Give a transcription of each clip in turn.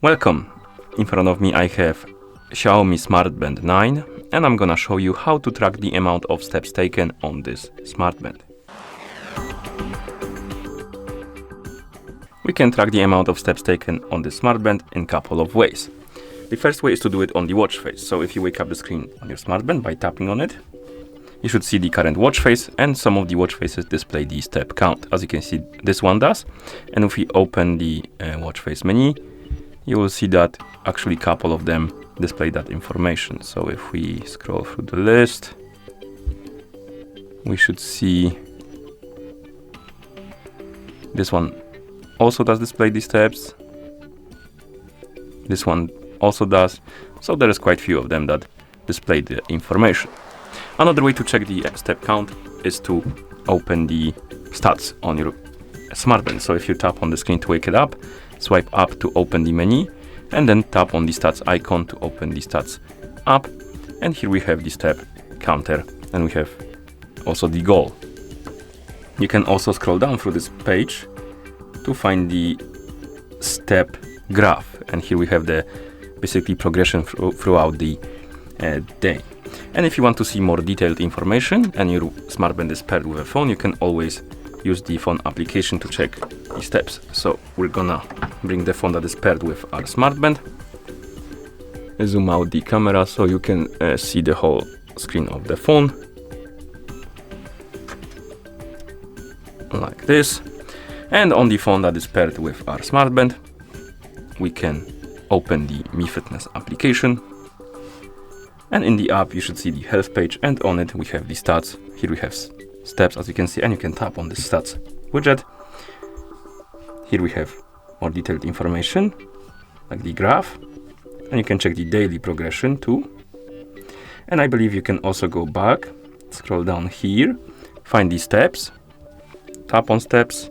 Welcome! In front of me I have Xiaomi Smart Band 9 and I'm gonna show you how to track the amount of steps taken on this Smart Band. We can track the amount of steps taken on this Smart Band in a couple of ways. The first way is to do it on the watch face. So if you wake up the screen on your Smart Band by tapping on it, you should see the current watch face, and some of the watch faces display the step count. As you can see, this one does. And if we open the watch face menu, you will see that actually a couple of them display that information. So if we scroll through the list, we should see this one also does display the steps. This one also does. So there is quite a few of them that display the information. Another way to check the step count is to open the stats on your Smart Band. So if you tap on the screen to wake it up, swipe up to open the menu, and then tap on the stats icon to open the stats app. And here we have the step counter, and we have also the goal. You can also scroll down through this page to find the step graph, and here we have the basically progression throughout the day. And if you want to see more detailed information and your Smart Band is paired with a phone, you can always use the phone application to check the steps. So we're gonna bring the phone that is paired with our Smart Band, zoom out the camera so you can see the whole screen of the phone, like this. And on the phone that is paired with our Smart Band, we can open the Mi Fitness application. And in the app, you should see the health page, and on it we have the stats. Here we have steps, as you can see, and you can tap on the stats widget. Here we have more detailed information, like the graph, and you can check the daily progression too. And I believe you can also go back, scroll down here, find the steps, tap on steps,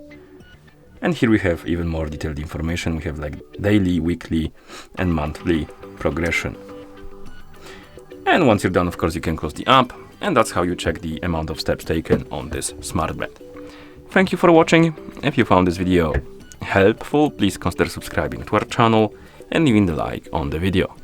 and here we have even more detailed information. We have like daily, weekly, and monthly progression. And once you're done, of course, you can close the app, and that's how you check the amount of steps taken on this Smart Band. Thank you for watching. If you found this video helpful, please consider subscribing to our channel and leaving the like on the video.